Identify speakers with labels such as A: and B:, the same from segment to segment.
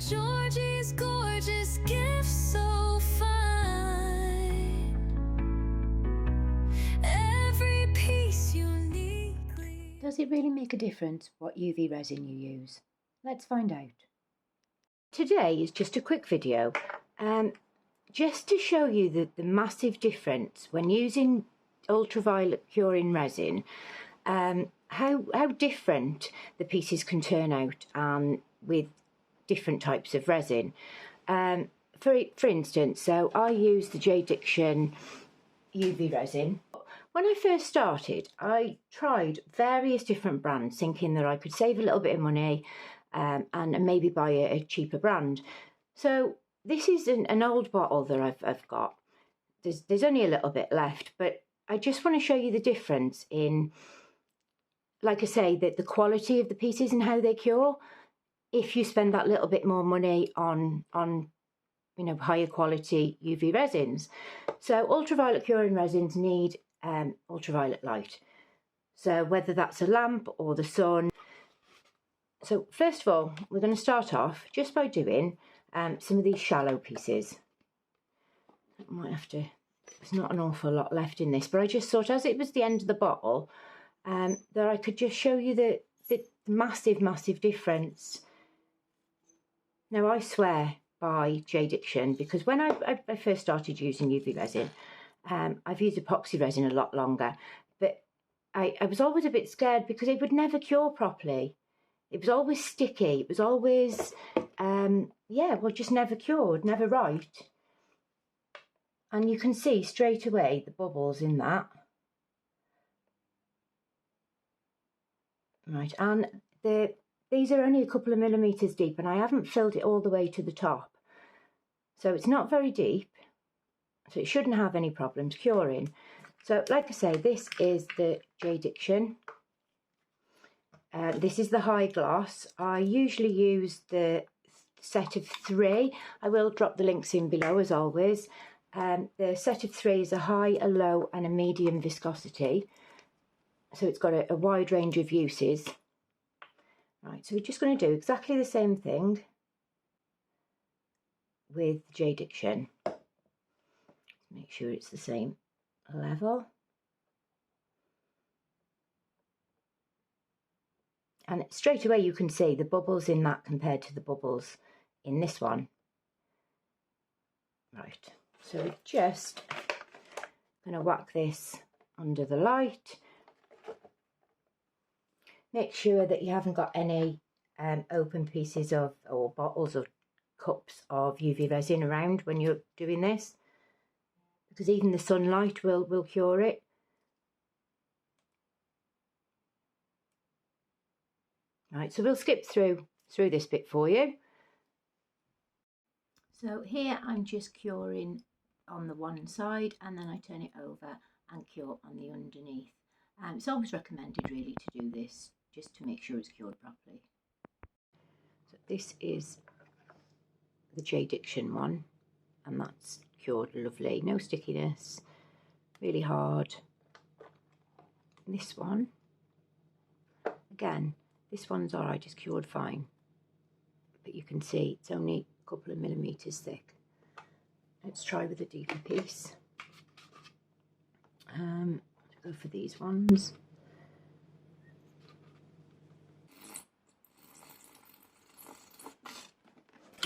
A: Georgie's gorgeous gift so fine. Every piece uniquely.
B: Does it really make a difference what UV resin you use? Let's find out. Today is just a quick video just to show you the massive difference when using ultraviolet curing resin, how different the pieces can turn out with different types of resin. For instance, so I use the diction UV resin. When I first started, I tried various different brands thinking that I could save a little bit of money and maybe buy a cheaper brand. So this is an old bottle that I've got. There's only a little bit left, but I just want to show you the difference in, like I say, the quality of the pieces and how they cure if you spend that little bit more money on higher quality UV resins. So ultraviolet curing resins need ultraviolet light. So whether that's a lamp or the sun. So first of all, we're going to start off just by doing some of these shallow pieces. I might have to, there's not an awful lot left in this, but I just thought as it was the end of the bottle that I could just show you the massive difference. Now I swear by diction because when I first started using UV resin, I've used epoxy resin a lot longer, but I was always a bit scared because it would never cure properly. It was always sticky. It was always, just never cured, never right. And you can see straight away the bubbles in that. Right, and these are only a couple of millimetres deep and I haven't filled it all the way to the top. So it's not very deep, so it shouldn't have any problems curing. So like I say, this is the diction. This is the high gloss. I usually use the set of 3. I will drop the links in below as always. The set of 3 is a high, a low and a medium viscosity. So it's got a wide range of uses. Right, so we're just going to do exactly the same thing with diction. Make sure it's the same level. And straight away you can see the bubbles in that compared to the bubbles in this one. Right, so we're just going to whack this under the light. Make sure that you haven't got any open pieces of, or bottles or cups of UV resin around when you're doing this, because even the sunlight will cure it. Right, so we'll skip through this bit for you. So here I'm just curing on the one side and then I turn it over and cure on the underneath. It's always recommended really to do this just to make sure it's cured properly. So this is the diction one and that's cured lovely, no stickiness, really hard. This one, again, this one's alright, it's cured fine, but you can see it's only a couple of millimetres thick. Let's try with a deeper piece. Go for these ones.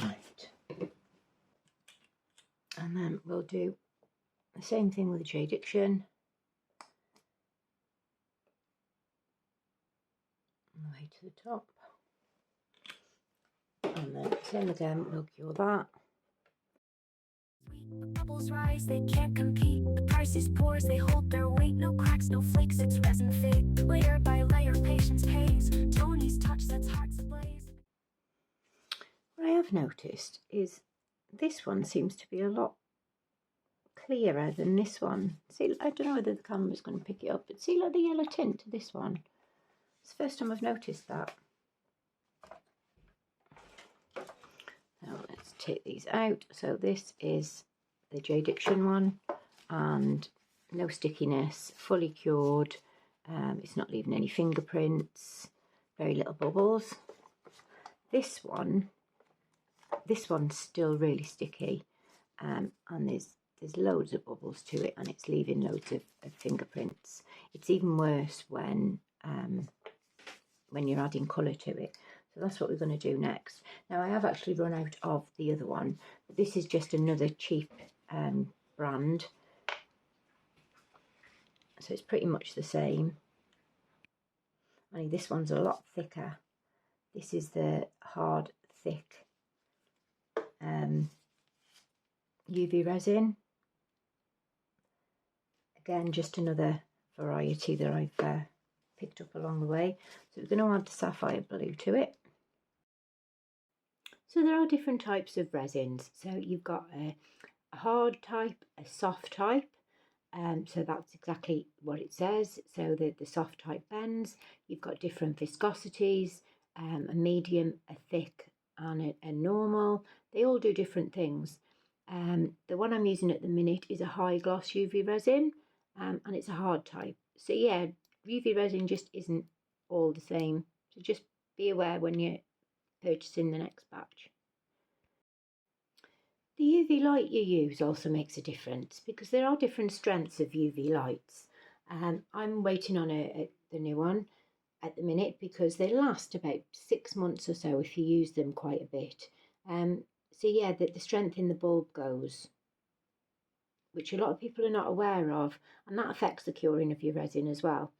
B: Right, and then we'll do the same thing with the diction. Way to the top, and then same again, we'll cure that.
A: The bubbles rise, they can't compete. The price is pours, they hold their weight. No cracks, no flakes, it's resin fade. Layer by layer, patience pays. Tony's touch sets hearts ablaze.
B: What I have noticed is this one seems to be a lot clearer than this one. See, I don't know whether the camera's going to pick it up, but see like the yellow tint to this one. It's the first time I've noticed that. Now let's take these out. So this is the diction one and no stickiness, fully cured. It's not leaving any fingerprints, very little bubbles. This one this one's still really sticky, and there's loads of bubbles to it, and it's leaving loads of fingerprints. It's even worse when you're adding colour to it. So that's what we're going to do next. Now I have actually run out of the other one, but this is just another cheap brand. So it's pretty much the same. Only this one's a lot thicker. This is the hard, thick UV resin. Again, just another variety that I've picked up along the way. So we're going to add sapphire blue to it. So there are different types of resins. So you've got a hard type, a soft type. So that's exactly what it says. So the soft type bends. You've got different viscosities, a medium, a thick, and a normal. They all do different things. The one I'm using at the minute is a high gloss UV resin, and it's a hard type. So yeah, UV resin just isn't all the same. So just be aware when you're purchasing the next batch. The UV light you use also makes a difference, because there are different strengths of UV lights. I'm waiting on the new one at the minute because they last about 6 months or so if you use them quite a bit. So yeah, the strength in the bulb goes, which a lot of people are not aware of, and that affects the curing of your resin as well.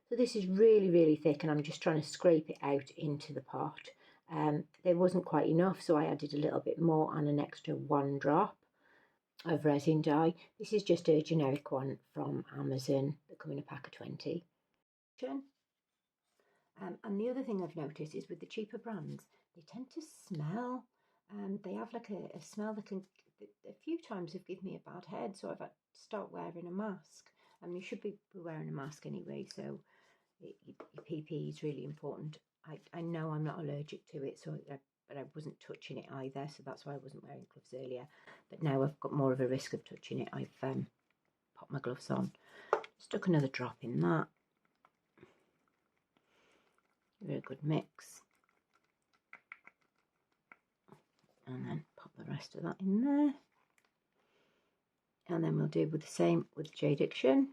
B: So this is really, really thick, and I'm just trying to scrape it out into the pot. There wasn't quite enough, so I added a little bit more and an extra 1 drop of resin dye. This is just a generic one from Amazon that come in a pack of 20. And the other thing I've noticed is with the cheaper brands, they tend to smell. They have like a smell that can, a few times have given me a bad head, so I've had to start wearing a mask. You should be wearing a mask anyway, so your PPE is really important. I know I'm not allergic to it, but I wasn't touching it either, so that's why I wasn't wearing gloves earlier. But now I've got more of a risk of touching it. I've popped my gloves on. Stuck another drop in that. Give it a good mix. And then pop the rest of that in there. And then we'll do with the same with Diction.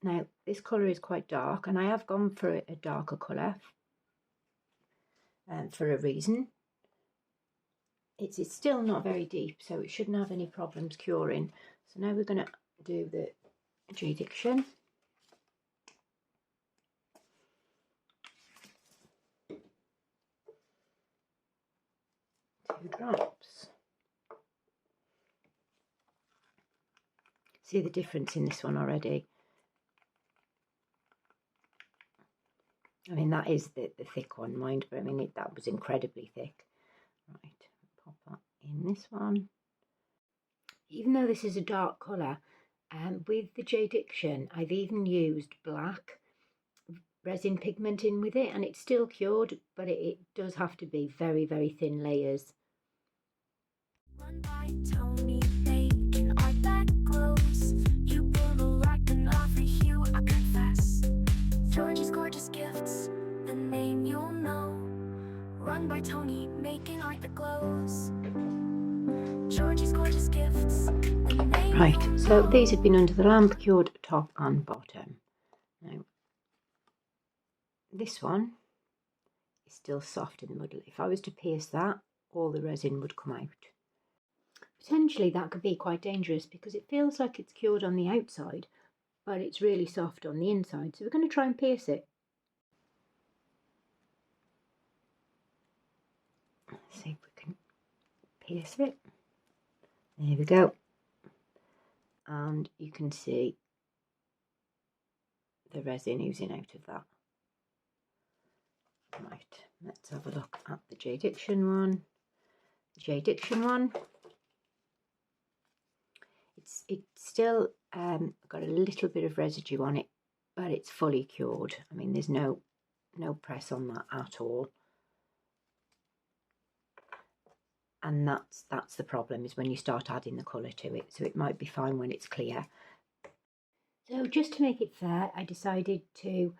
B: Now this colour is quite dark, and I have gone for a darker colour for a reason. It's still not very deep, so it shouldn't have any problems curing. So now we're going to do the Diction. 2 drops. See the difference in this one already. I mean, that is the thick one, mind, but I mean, that was incredibly thick. Right, pop that in this one. Even though this is a dark colour, with the Diction, I've even used black resin pigment in with it, and it's still cured, but it does have to be very, very thin layers.
A: Run by Tony, making art that glows. You build a rock and offer you, I confess. Georgie's gorgeous gifts, the name you'll know. Run by Tony, making art that glows. Georgie's gorgeous gifts, the name.
B: Right, so these have been under the lamp, cured top and bottom. Now, this one is still soft in the middle. If I was to pierce that, all the resin would come out. Potentially that could be quite dangerous because it feels like it's cured on the outside, but it's really soft on the inside. So we're going to try and pierce it. Let's see if we can pierce it. There we go. And you can see the resin oozing out of that. Right, let's have a look at the Diction one. The Diction one. It's still got a little bit of residue on it, but it's fully cured. I mean, there's no press on that at all. And that's the problem, is when you start adding the colour to it. So it might be fine when it's clear. So just to make it fair, I decided to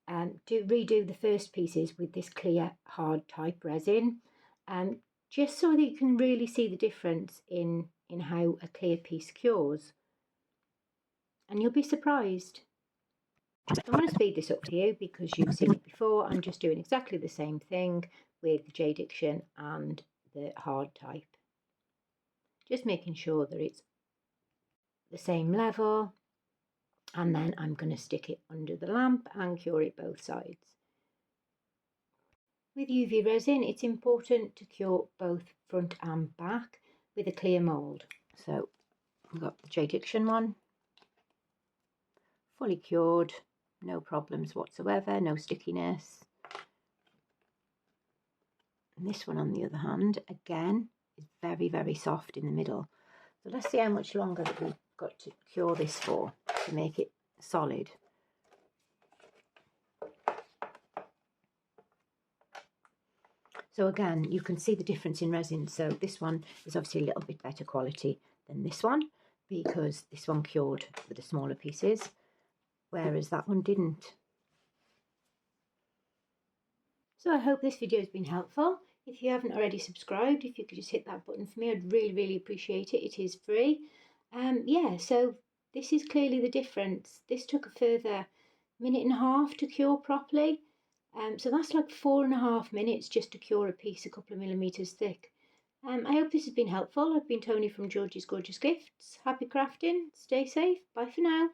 B: redo the first pieces with this clear hard type resin, just so that you can really see the difference in how a clear piece cures, and you'll be surprised. I'm going to speed this up for you because you've seen it before. I'm just doing exactly the same thing with the diction and the hard type, just making sure that it's the same level, and then I'm going to stick it under the lamp and cure it both sides. With UV resin, it's important to cure both front and back with a clear mould. So we've got the diction one, fully cured, no problems whatsoever, no stickiness. And this one, on the other hand, again, is very, very soft in the middle. So let's see how much longer that we've got to cure this for to make it solid. So again, you can see the difference in resin. So this one is obviously a little bit better quality than this one, because this one cured with the smaller pieces, whereas that one didn't. So I hope this video has been helpful. If you haven't already subscribed, if you could just hit that button for me, I'd really, really appreciate it. It is free. Yeah, so this is clearly the difference. This took a further minute and a half to cure properly. So that's like 4.5 minutes just to cure a piece a couple of millimetres thick. I hope this has been helpful. I've been Tony from Georgie's Gorgeous Gifts. Happy crafting. Stay safe. Bye for now.